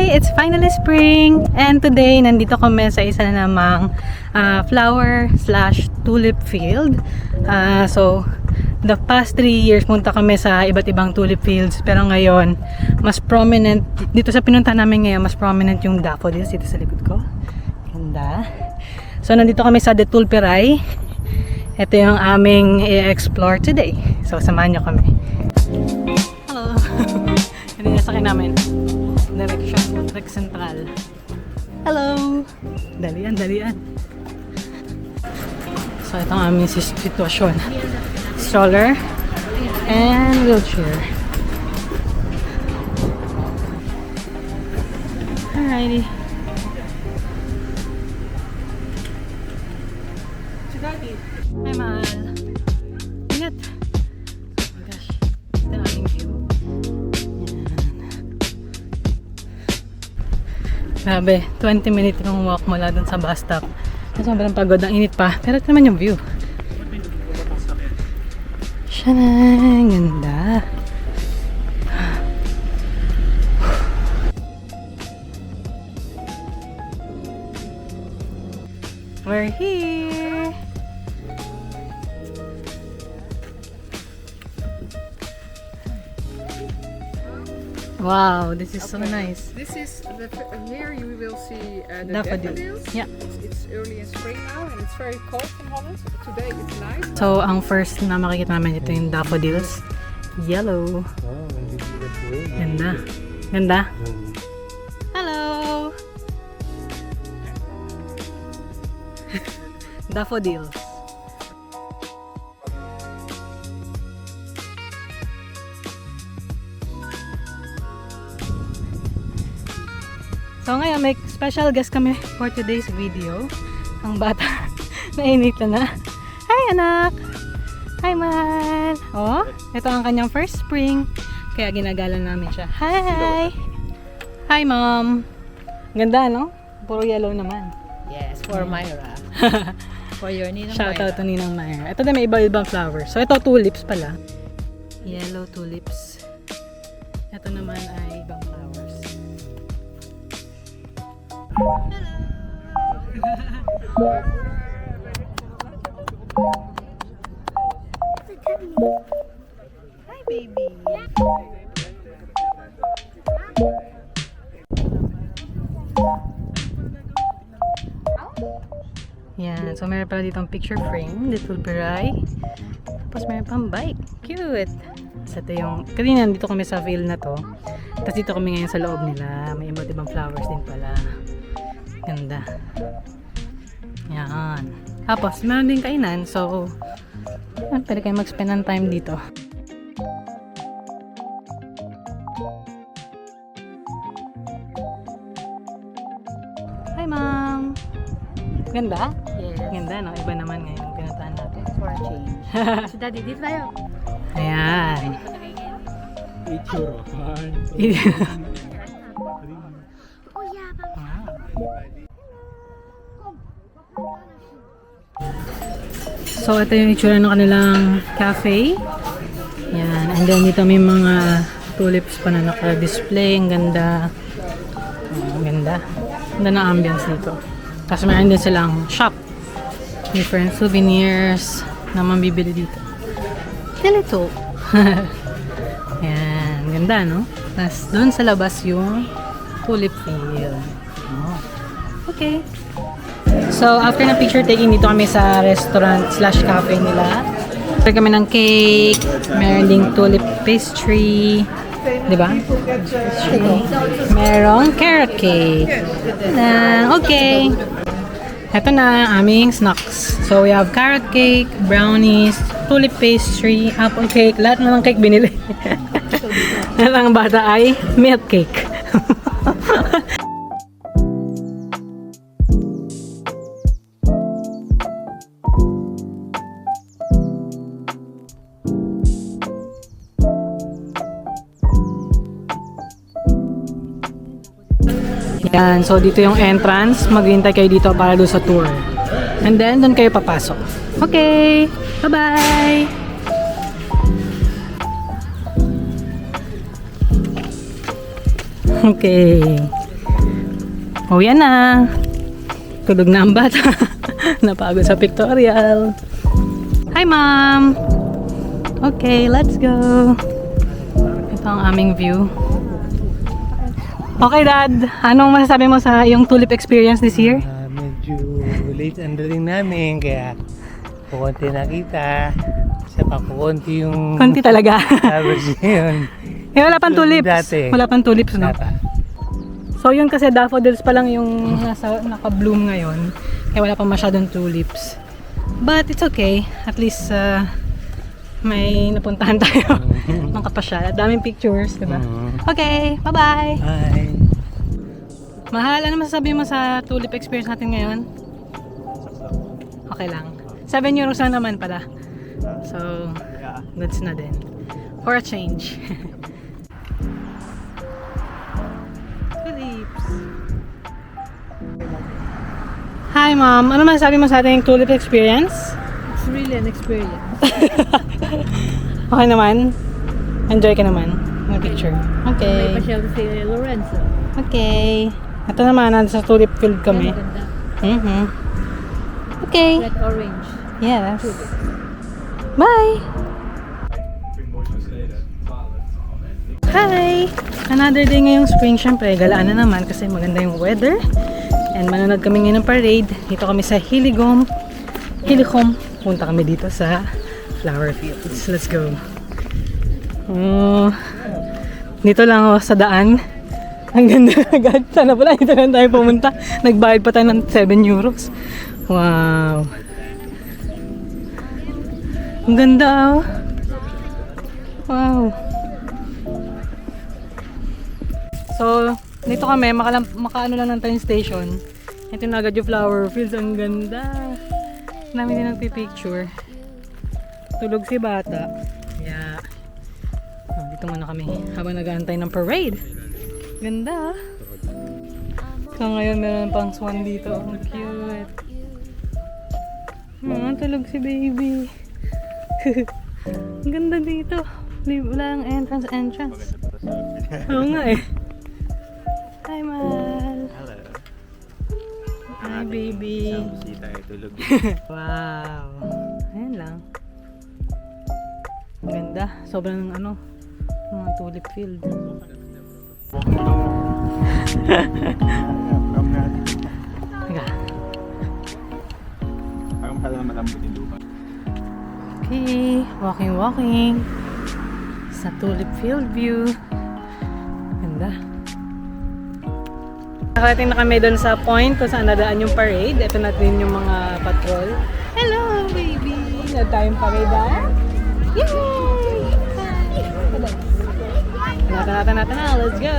Hi! It's finally spring and today nandito kami sa isa na namang flower slash tulip field. So the past 3 years punta kami sa iba't ibang tulip fields, pero ngayon mas prominent dito sa pinunta namin ngayon, mas prominent yung daffodils dito sa likod ko. Ganda. So nandito kami sa De Tulperay. Ito yung aming i-explore today. So samahan nyo kami. Hello! Hindi na sakin namin. Direction Trek Central. Hello! Dalian, dalian. So ito ang aming sitwasyon. Stroller and wheelchair. Alrighty. Hi, mahal. Ingat. Oh my gosh. Ito ang aming view. Grabe, 20 minutes yung walk mula dun sa bus stop. Sobrang pagod, ang init pa. Pero ito naman yung view. Siya na, ganda. We're here. Wow, this is so nice. This is here you will see the Daffodils. daffodils. Yeah. It's early in spring now and it's very cold in Holland. Today it's nice. So, ang first na makikita namin ito yung daffodils. Yellow. Ganda. Ganda. Hello! Daffodils. So ngayon may special guest kami for today's video. Ang bata nainit na. Hi anak! Hi mahal! Oh, ito ang kanyang first spring. Kaya ginagala namin siya. Hi! Hi mom! Ganda no? Puro yellow naman. Yes, for Myra. For your Ninang Shout Myra. out to Ninang Myra. Ito na may iba-ibang flowers. So ito tulips pala. Yellow tulips. Ito naman ay ibang flowers. Hi baby. Yan, so meron pala ditong picture frame, De Tulperay. Tapos meron pang bike. Cute! So ito yung, kanina dito kami sa field na to. Tapos dito kami ngayon sa loob nila. May iba't ibang flowers din pala. Ganda. Yan. Tapos meron din kainan. So, yan, pwede kayo mag-spend ng time dito. Hi ma'am! Ganda? Yes. Ganda no? Iba naman ngayon yung pinuntahan natin. For a change. So daddy, dito tayo. Ayan. So, ito yung itsura ng kanilang cafe. Yan. And then, dito may mga tulips pa na naka-display. Ang ganda. Oh, ang ganda. Ganda ng ambience dito. Tapos mayroon din silang shop. Different souvenirs na mabibili dito. Dilito. Yan. Ganda, no? Tapos, doon sa labas yung tulip field. Oh. Okay. So, after ng picture taking, dito kami sa restaurant slash cafe nila. Order kami ng cake, meron ding tulip pastry, di ba? Merong carrot cake. Okay. Ito na ang aming snacks. So, we have carrot cake, brownies, tulip pastry, apple cake. Lahat na ng cake binili. At ang bata ay milk cake. Yan, so dito yung entrance. Maghintay kayo dito para doon sa tour. And then, doon kayo papasok. Okay, bye-bye! Okay. Uwi na. Tulog na ang bata. Napagod sa pictorial. Hi, Mom! Okay, let's go. Ito ang aming view. Okay, Dad. Anong masasabi mo sa yung tulip experience this year? Medyo late ang dating namin, kaya kukunti nakita. Isa pa kukunti yung Konti talaga. average yun. Wala pang tulips. Dati. Wala pang tulips, no? Napa. So yun kasi daffodils pa lang yung naka-bloom ngayon. Kaya wala pa masyadong tulips. But it's okay. At least may napuntahan tayo. Makapasyal. At daming pictures, diba? Okay, bye-bye! Hi. Mahal, ano masasabi mo sa tulip experience natin ngayon? Okay lang. 7 euros na naman pala. So, goods na din. For a change. Tulips. Hi, Mom. Ano masasabi mo sa ating tulip experience? It's really an experience. Okay naman? Enjoy ka naman ng picture? May Okay. pasyal si Lorenzo. Okay. Ito naman, nasa tulip field kami. Maganda. Okay. Red orange. Yes. Bye! Hi! Another day ngayong spring. Siyempre, galaan na naman kasi maganda yung weather. And manonood kami ngayon ng parade. Dito kami sa Hiligom. Punta kami dito sa flower fields. Let's go. Oh, dito lang ako sa daan. Ang ganda agad. Sana pala dito lang tayo pumunta. Nagbayad pa tayo ng 7 euros. Wow. Ang ganda oh. Wow. So, dito kami, makaano lang ng train station. Ito na agad yung flower fields. Ang ganda. Namin din nagpipicture. Tulog si bata. Yeah. Oh, dito muna kami habang nag-aantay ng parade. Ganda. So ngayon meron pang swan dito. Ang cute. Tulog si baby. Ang ganda dito. Wala ang entrance. Oo nga eh. Hi, Mal. Hello. Hi, baby. Sita ay tulog. Wow. Ayan lang. Ganda. Sobrang mga tulip field. Teka. Parang pala malambot yung lupa. Okay. Walking. Sa tulip field view. Ganda. Nakarating na kami doon sa point kung saan nadaan yung parade. Ito na din yung mga patrol. Hello, baby! Nadaan yung parade, ah? Yay! Natin na. Let's go!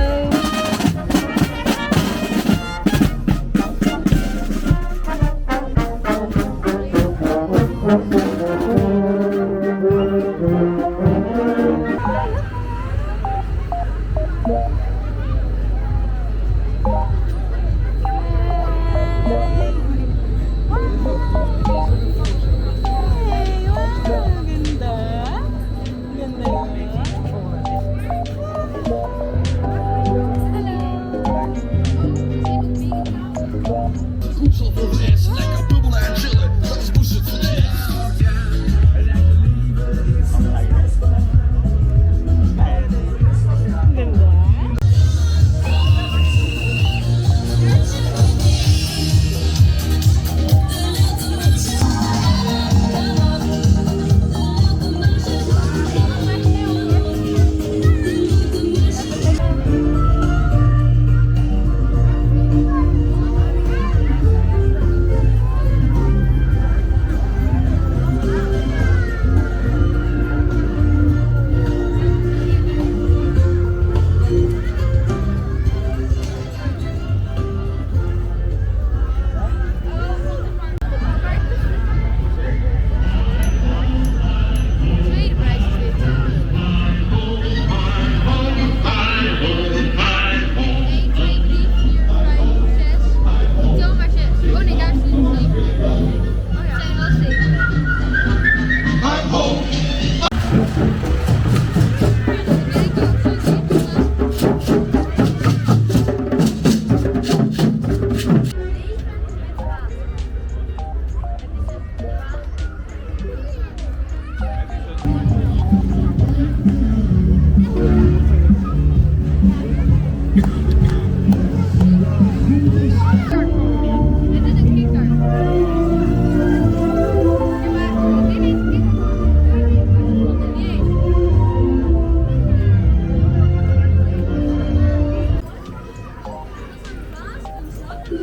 Hello!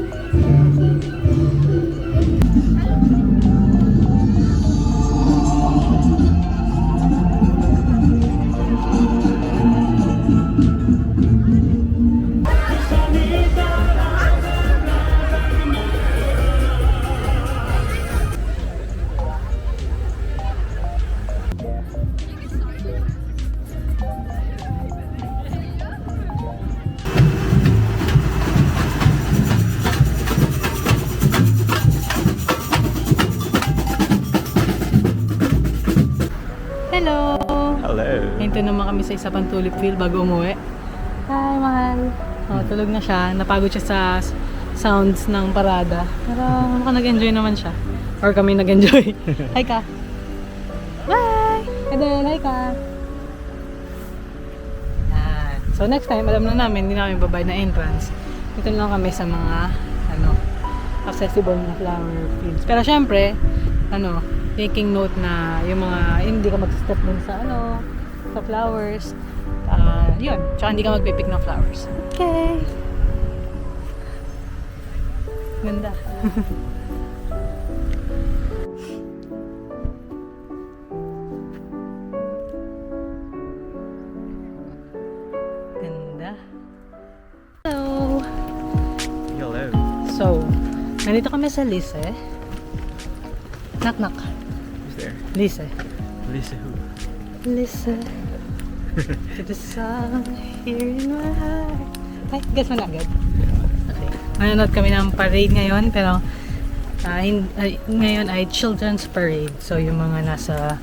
Hello. Hinto naman kami sa isa pang tulip field bago umuwi. Hi, mahal! Oh, tulog na siya. Napagod siya sa sounds ng parada. Pero mukhang nag-enjoy naman siya. Or kami nag-enjoy. Hi ka! Bye! Adel, hi ka! Yan. So next time, alam na namin, hindi namin babayad na entrance. Dito lang kami sa mga accessible na flower fields. Pero syempre, taking note na yung mga hindi ka mag-step dun sa sa flowers. Yun. Tsaka hindi ka magpipick ng flowers. Okay. Ganda. Ganda. Hello. Hello. So, nandito kami sa Lise. Knock knock. Who's there? Lise. Lisa who? Listen to the song here in my heart. Ay, guess mo na agad. Okay. Manonood kami ng parade ngayon, pero ngayon ay children's parade. So, yung mga nasa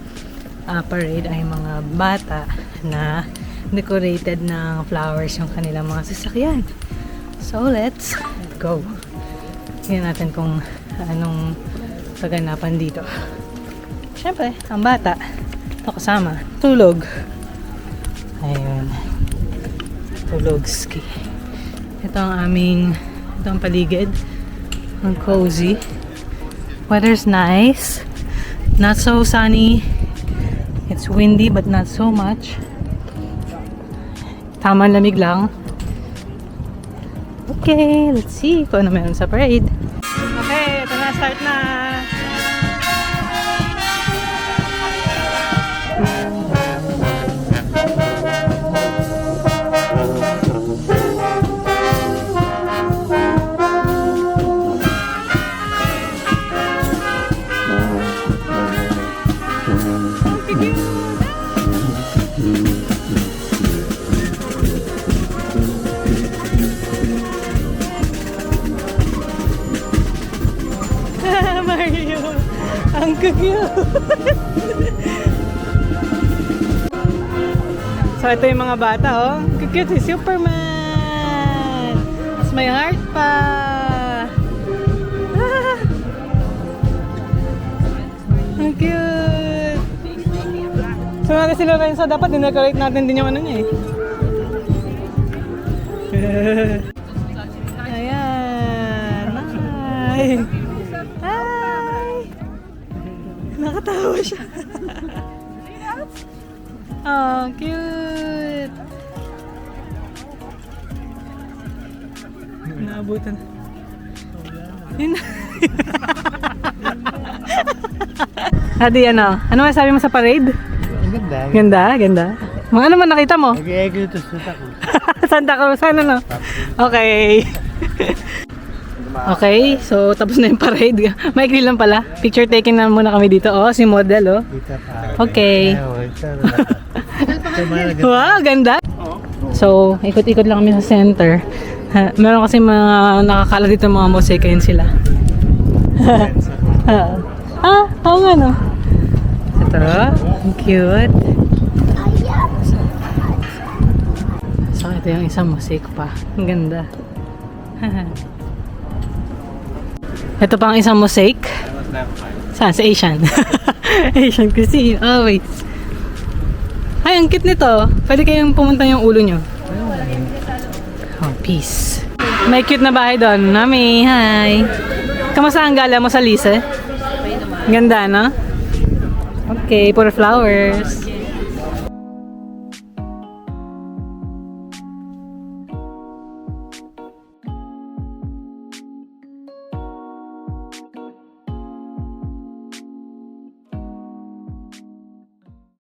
parade ay mga bata na decorated ng flowers yung kanilang mga sasakyan. So, let's go. Tingnan natin kung anong kaganapan dito. Siyempre, ang bata ito kasama. Tulog. Ayun. Tulog ski. Ito ang paligid. Ang cozy. Weather's nice. Not so sunny. It's windy but not so much. Tamang lamig lang. Okay, let's see kung ano meron sa parade. Okay, ito na. Start na. Mario, ang cute. So ito yung mga bata, oh. Cute si Superman. It's my heart pa. Ah, ang cute. So natin si Lorenzo, dapat din-decorate natin din yung ano niya eh. Ayan. Hi. Hi. Nakatawa siya. Oh, cute. Naabutan. Adi, ano masabi mo sa parade? Ang ganda. Ganda, ganda. Mga ano man nakita mo? Nag-i-egg to Santa Cruz. Santa Cruz, ano? Okay. Okay, so tapos na yung parade. Maikli lang pala. Picture taking na muna kami dito. Oh, si model, oh. Kita pa. Okay. Ayaw, Wow, ganda. So, ikot-ikot lang kami sa center. Meron kasi mga nakakala dito mga mosaicain sila. Oo nga no. Ito, ang cute. So, ito yung isang mosaic pa. Ang ganda. Ito pa ang isang mosaic. Saan? Sa Asian. Asian cuisine, always. Ay, ang cute nito. Pwede kayong pumunta yung ulo nyo. Oh, peace. May cute na bahay doon. Mami, hi. Kamusta ang gala mo sa Lise? Ganda, no? Okay, puro flowers.